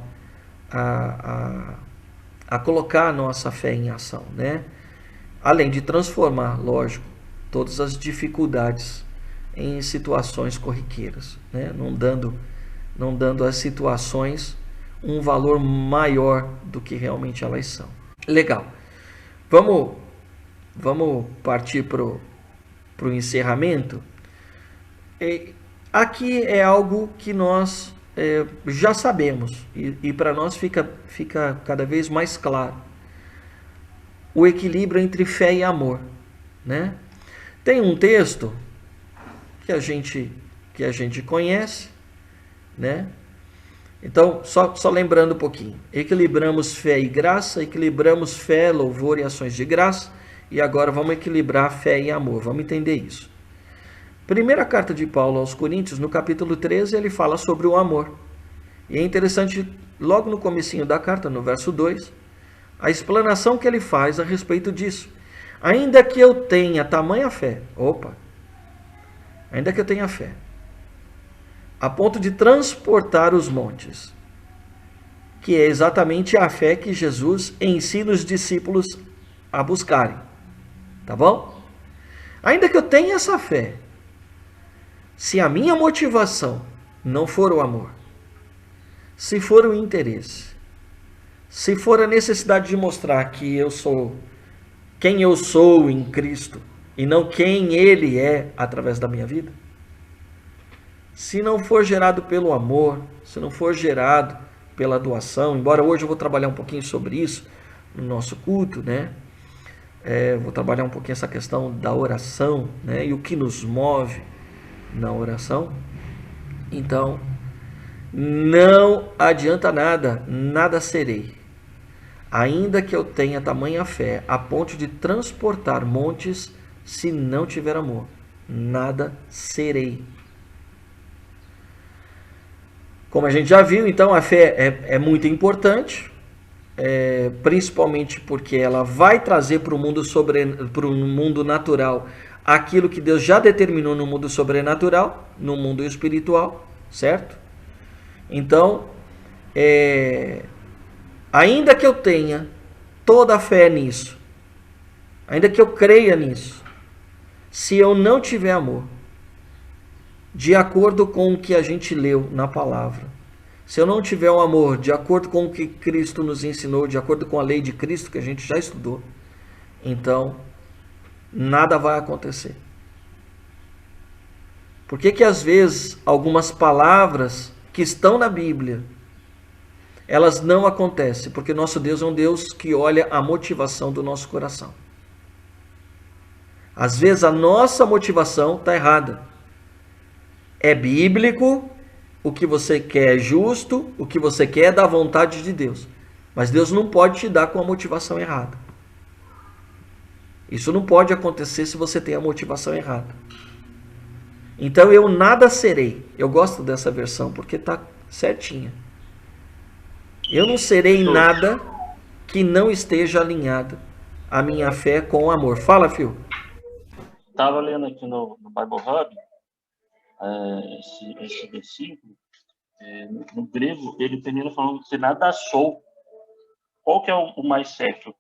a colocar a nossa fé em ação, né? Além de transformar, lógico, todas as dificuldades em situações corriqueiras, né? Não dando às situações um valor maior do que realmente elas são. Legal. Vamos partir para o encerramento. Aqui é algo que nós já sabemos e para nós fica cada vez mais claro. O equilíbrio entre fé e amor, né? Tem um texto que a gente conhece, né? Então, só lembrando um pouquinho. Equilibramos fé e graça, equilibramos fé, louvor e ações de graça, e agora vamos equilibrar fé e amor. Vamos entender isso. Primeira carta de Paulo aos Coríntios, no capítulo 13, ele fala sobre o amor. E é interessante, logo no comecinho da carta, no verso 2, a explanação que ele faz a respeito disso. Ainda que eu tenha tamanha fé, ainda que eu tenha fé, a ponto de transportar os montes, que é exatamente a fé que Jesus ensina os discípulos a buscarem, tá bom? Ainda que eu tenha essa fé, se a minha motivação não for o amor, se for o interesse, se for a necessidade de mostrar que eu sou quem eu sou em Cristo e não quem Ele é através da minha vida, se não for gerado pelo amor, se não for gerado pela doação, embora hoje eu vou trabalhar um pouquinho sobre isso no nosso culto, né? Vou trabalhar um pouquinho essa questão da oração, né? E o que nos move na oração. Então, não adianta nada serei, ainda que eu tenha tamanha fé, a ponto de transportar montes, se não tiver amor, nada serei. Como a gente já viu, então a fé é muito importante, principalmente porque ela vai trazer para o mundo natural aquilo que Deus já determinou no mundo sobrenatural, no mundo espiritual, certo? Então, ainda que eu tenha toda a fé nisso, ainda que eu creia nisso, se eu não tiver amor, de acordo com o que a gente leu na palavra, se eu não tiver um amor de acordo com o que Cristo nos ensinou, de acordo com a lei de Cristo que a gente já estudou, então nada vai acontecer. Por que às vezes algumas palavras que estão na Bíblia, elas não acontecem? Porque nosso Deus é um Deus que olha a motivação do nosso coração. Às vezes a nossa motivação está errada. É bíblico, o que você quer é justo, o que você quer é da vontade de Deus. Mas Deus não pode te dar com a motivação errada. Isso não pode acontecer se você tem a motivação errada. Então eu nada serei. Eu gosto dessa versão porque está certinha. Eu não serei nada que não esteja alinhado a minha fé com o amor. Fala, Phil. Estava lendo aqui no Bible Hub esse versículo. No grego, ele termina falando que nada sou. Qual que é o mais certo?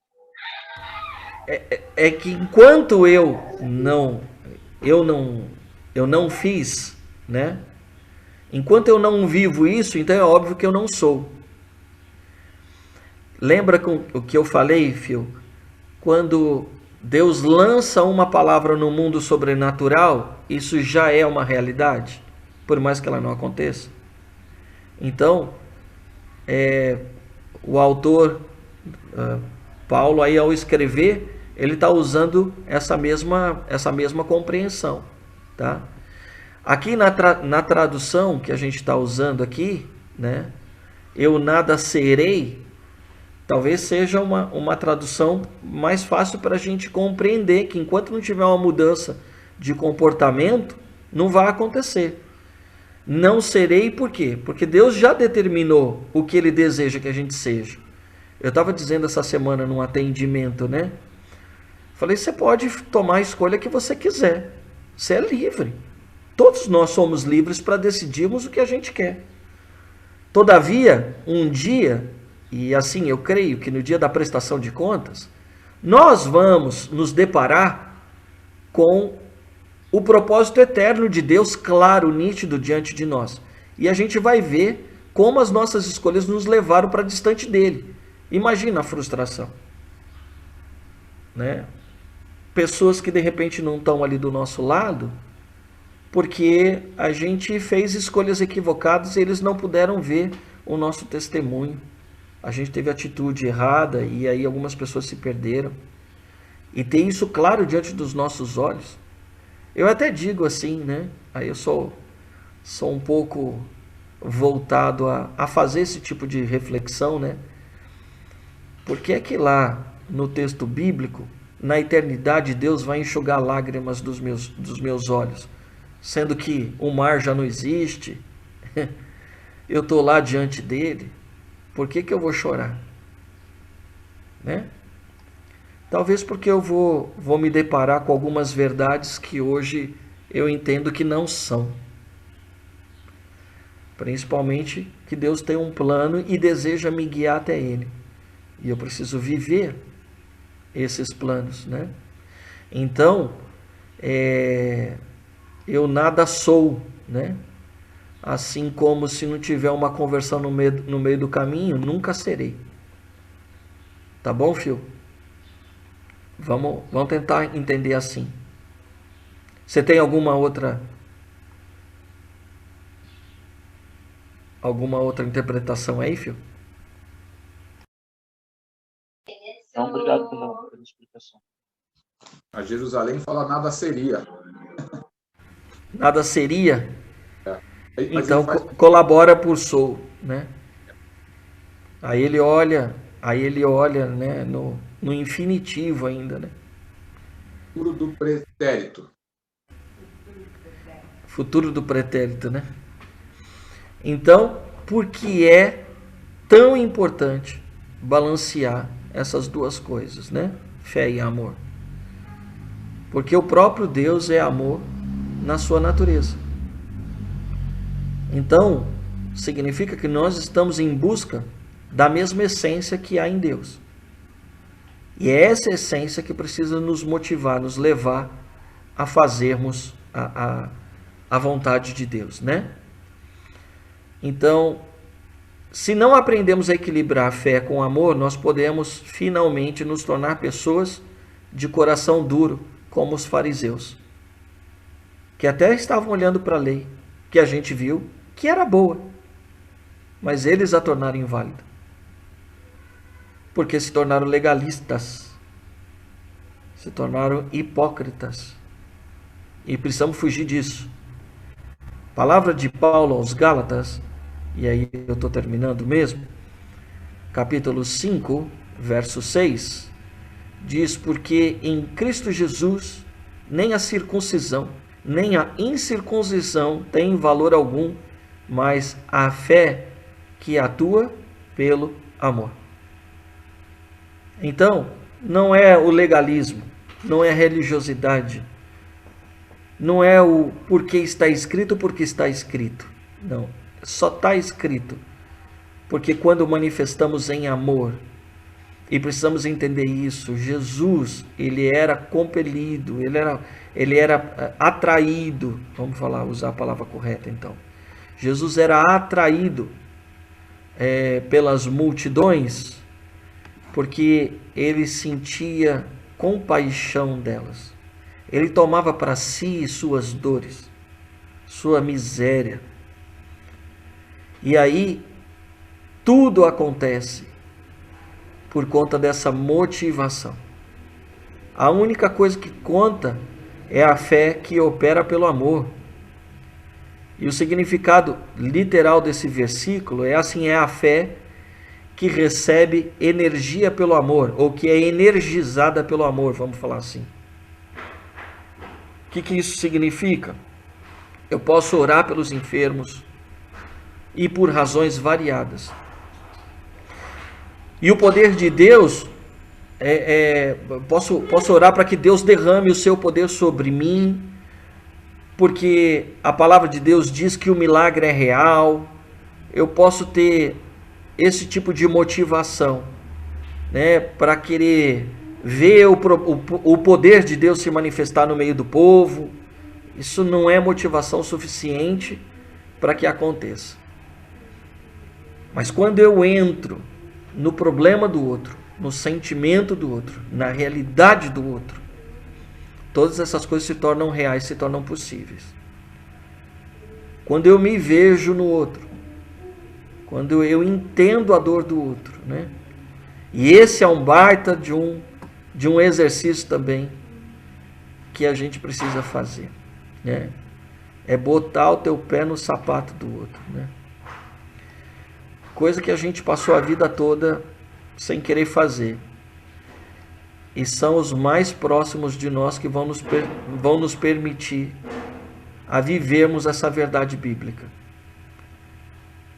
É que enquanto eu não fiz, né? Enquanto eu não vivo isso, então é óbvio que eu não sou. Lembra com o que eu falei, Phil? Quando Deus lança uma palavra no mundo sobrenatural, isso já é uma realidade, por mais que ela não aconteça. Então, o autor Paulo, aí ao escrever, ele está usando essa mesma compreensão, tá? Aqui na tradução que a gente está usando aqui, né? Eu nada serei, talvez seja uma tradução mais fácil para a gente compreender que enquanto não tiver uma mudança de comportamento, não vai acontecer. Não serei por quê? Porque Deus já determinou o que Ele deseja que a gente seja. Eu estava dizendo essa semana num atendimento, né? Falei, você pode tomar a escolha que você quiser. Você é livre. Todos nós somos livres para decidirmos o que a gente quer. Todavia, um dia, e assim eu creio que no dia da prestação de contas, nós vamos nos deparar com o propósito eterno de Deus claro, nítido diante de nós. E a gente vai ver como as nossas escolhas nos levaram para distante dele. Imagina a frustração, né? Pessoas que de repente não estão ali do nosso lado, porque a gente fez escolhas equivocadas e eles não puderam ver o nosso testemunho. A gente teve atitude errada e aí algumas pessoas se perderam. E ter isso claro diante dos nossos olhos. Eu até digo assim, né? Aí eu sou um pouco voltado a fazer esse tipo de reflexão, né? Porque é que lá no texto bíblico, na eternidade, Deus vai enxugar lágrimas dos meus olhos, sendo que o mar já não existe, eu estou lá diante dele, por que eu vou chorar? Né? Talvez porque eu vou me deparar com algumas verdades que hoje eu entendo que não são. Principalmente que Deus tem um plano e deseja me guiar até ele. E eu preciso viver esses planos, né? Então, eu nada sou, né? Assim como se não tiver uma conversão no meio do caminho, nunca serei. Tá bom, Phil? Vamos tentar entender assim. Você tem alguma outra interpretação aí, Phil? Então, obrigado pela explicação. A Jerusalém fala nada seria. Nada seria? Mas então ele faz... colabora por sou, né? Aí ele olha, né, no infinitivo ainda, né? Futuro do pretérito. Futuro do pretérito, né? Então, por que é tão importante balancear essas duas coisas, né? Fé e amor. porque o próprio Deus é amor na sua natureza. Então, significa que nós estamos em busca da mesma essência que há em Deus. E é essa essência que precisa nos motivar, nos levar a fazermos a vontade de Deus, né? Então, se não aprendemos a equilibrar a fé com o amor, nós podemos finalmente nos tornar pessoas de coração duro, como os fariseus, que até estavam olhando para a lei, que a gente viu que era boa, mas eles a tornaram inválida, porque se tornaram legalistas, se tornaram hipócritas, e precisamos fugir disso. Palavra de Paulo aos Gálatas, e aí eu estou terminando mesmo, capítulo 5, verso 6, diz: porque em Cristo Jesus nem a circuncisão, nem a incircuncisão tem valor algum, mas a fé que atua pelo amor. Então, não é o legalismo, não é a religiosidade, não é o porque está escrito, porque está escrito. Não, só está escrito porque quando manifestamos em amor, e precisamos entender isso, Jesus, ele era compelido, ele era atraído, vamos usar a palavra correta então. Jesus era atraído pelas multidões, porque ele sentia compaixão delas. Ele tomava para si suas dores, sua miséria. E aí, tudo acontece por conta dessa motivação. A única coisa que conta é a fé que opera pelo amor. E o significado literal desse versículo é assim: é a fé que recebe energia pelo amor, ou que é energizada pelo amor, vamos falar assim. O que isso significa? Eu posso orar pelos enfermos, e por razões variadas. E o poder de Deus, posso orar para que Deus derrame o seu poder sobre mim, porque a palavra de Deus diz que o milagre é real. Eu posso ter esse tipo de motivação, né, para querer ver o poder de Deus se manifestar no meio do povo. Isso não é motivação suficiente para que aconteça. Mas quando eu entro no problema do outro, no sentimento do outro, na realidade do outro, todas essas coisas se tornam reais, se tornam possíveis. Quando eu me vejo no outro, quando eu entendo a dor do outro, né? E esse é um baita de um exercício também que a gente precisa fazer, né? É botar o teu pé no sapato do outro, né? Coisa que a gente passou a vida toda sem querer fazer. E são os mais próximos de nós que vão nos permitir a vivermos essa verdade bíblica.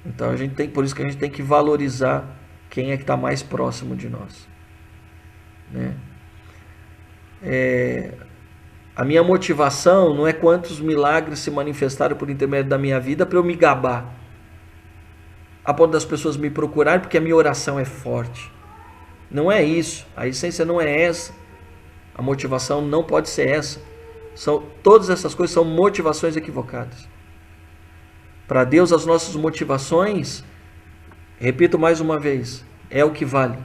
Então por isso que a gente tem que valorizar quem é que está mais próximo de nós, né? A minha motivação não é quantos milagres se manifestaram por intermédio da minha vida para eu me gabar, a ponto das pessoas me procurarem porque a minha oração é forte. Não é isso. A essência não é essa. A motivação não pode ser essa. Todas essas coisas são motivações equivocadas. Para Deus, as nossas motivações, repito mais uma vez, é o que vale.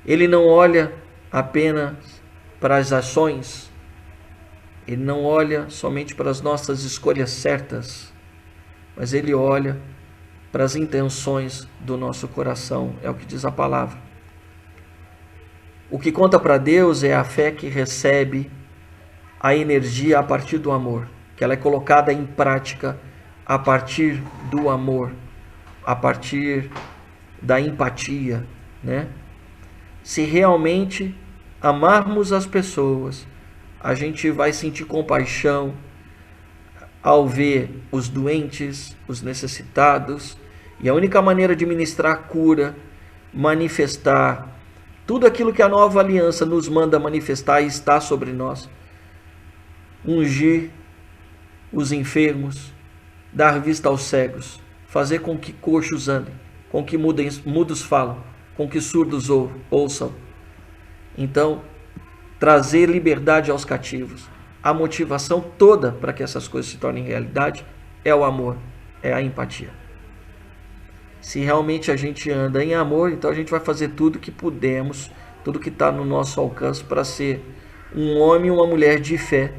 Ele não olha apenas para as ações. Ele não olha somente para as nossas escolhas certas, mas ele olha para as intenções do nosso coração, é o que diz a palavra. O que conta para Deus é a fé que recebe a energia a partir do amor, que ela é colocada em prática a partir do amor, a partir da empatia, né? Se realmente amarmos as pessoas, a gente vai sentir compaixão ao ver os doentes, os necessitados, e a única maneira de ministrar cura, manifestar Tudo aquilo que a nova aliança nos manda manifestar está sobre nós. Ungir os enfermos, dar vista aos cegos, fazer com que coxos andem, com que mudos falam, com que surdos ouçam. Então, trazer liberdade aos cativos. A motivação toda para que essas coisas se tornem realidade é o amor, é a empatia. Se realmente a gente anda em amor, então a gente vai fazer tudo que pudermos, tudo que está no nosso alcance para ser um homem e uma mulher de fé,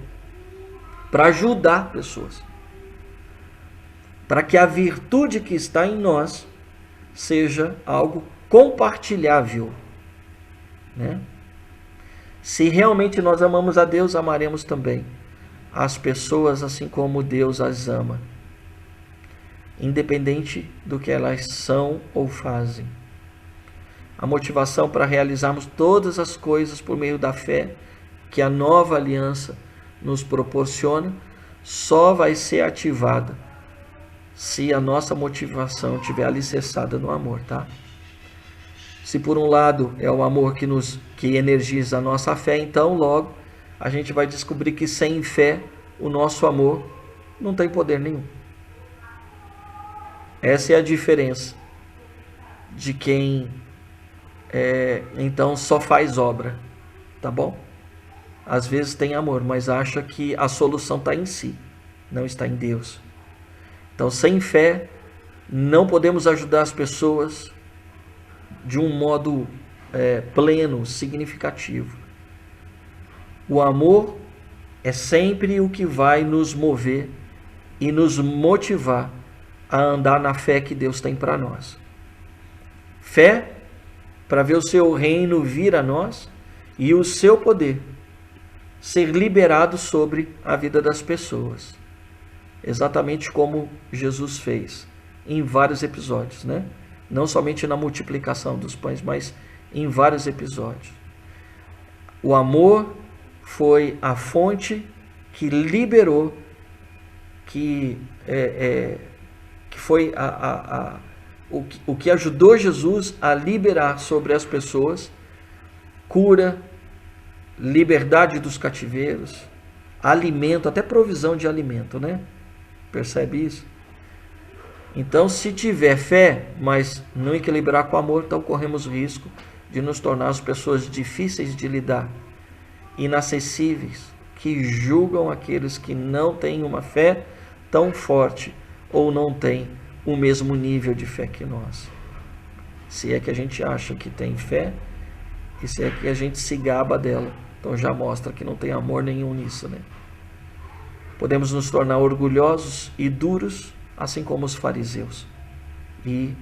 para ajudar pessoas, para que a virtude que está em nós seja algo compartilhável, né? Se realmente nós amamos a Deus, amaremos também as pessoas assim como Deus as ama, independente do que elas são ou fazem. A motivação para realizarmos todas as coisas por meio da fé que a nova aliança nos proporciona só vai ser ativada se a nossa motivação estiver alicerçada no amor, tá? Se por um lado é o amor que energiza a nossa fé, então logo a gente vai descobrir que sem fé o nosso amor não tem poder nenhum. Essa é a diferença de quem então só faz obra, tá bom? Às vezes tem amor, mas acha que a solução está em si, não está em Deus. Então, sem fé, não podemos ajudar as pessoas de um modo pleno, significativo. O amor é sempre o que vai nos mover e nos motivar a andar na fé que Deus tem para nós. Fé para ver o seu reino vir a nós e o seu poder ser liberado sobre a vida das pessoas. Exatamente como Jesus fez em vários episódios, né? Não somente na multiplicação dos pães, mas em vários episódios. O amor foi a fonte que liberou, que foi o que ajudou Jesus a liberar sobre as pessoas cura, liberdade dos cativeiros, alimento, até provisão de alimento, né? Percebe isso? Então, se tiver fé, mas não equilibrar com amor, então corremos risco de nos tornar as pessoas difíceis de lidar, inacessíveis, que julgam aqueles que não têm uma fé tão forte ou não têm o mesmo nível de fé que nós. Se é que a gente acha que tem fé e se é que a gente se gaba dela, então já mostra que não tem amor nenhum nisso, né? Podemos nos tornar orgulhosos e duros, assim como os fariseus, e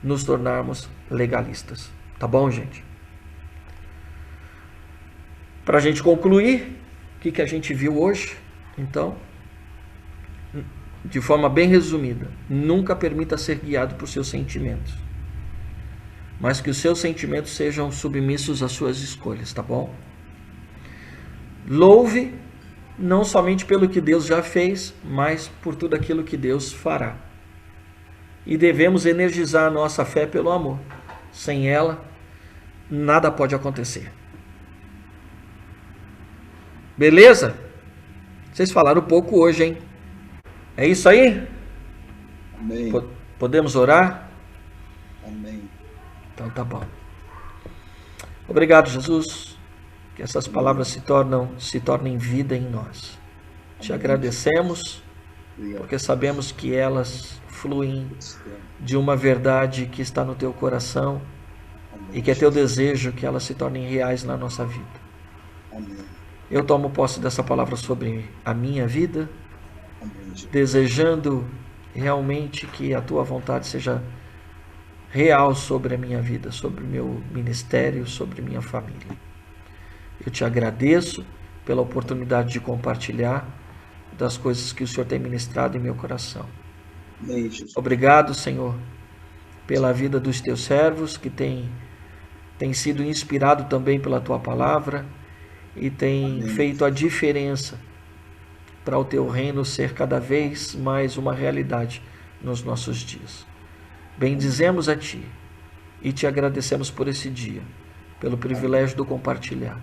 nos tornarmos legalistas. Tá bom, gente? Para a gente concluir, o que a gente viu hoje? Então, de forma bem resumida, nunca permita ser guiado por seus sentimentos, mas que os seus sentimentos sejam submissos às suas escolhas, tá bom? Louve não somente pelo que Deus já fez, mas por tudo aquilo que Deus fará. E devemos energizar a nossa fé pelo amor. Sem ela, nada pode acontecer. Beleza? Vocês falaram pouco hoje, hein? É isso aí? Amém. Podemos orar? Amém. Então tá bom. Obrigado, Jesus. Que essas palavras se tornem vida em nós. Te agradecemos, porque sabemos que elas fluem de uma verdade que está no teu coração e que é teu desejo que elas se tornem reais na nossa vida. Eu tomo posse dessa palavra sobre a minha vida, desejando realmente que a tua vontade seja real sobre a minha vida, sobre o meu ministério, sobre minha família. Eu te agradeço pela oportunidade de compartilhar das coisas que o Senhor tem ministrado em meu coração. Obrigado, Senhor, pela vida dos teus servos que tem sido inspirado também pela tua palavra e tem feito a diferença para o teu reino ser cada vez mais uma realidade nos nossos dias. Bendizemos a ti e te agradecemos por esse dia. pelo privilégio do compartilhar.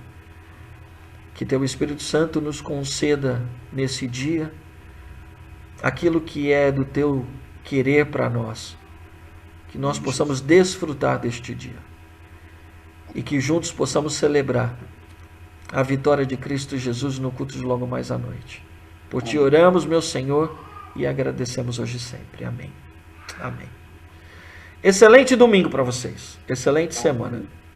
Que Teu Espírito Santo nos conceda nesse dia aquilo que é do Teu querer para nós, que nós possamos desfrutar deste dia e que juntos possamos celebrar a vitória de Cristo Jesus no culto de logo mais à noite. Por Ti oramos, meu Senhor, e agradecemos hoje e sempre. Amém. Amém. Excelente domingo para vocês. Excelente semana.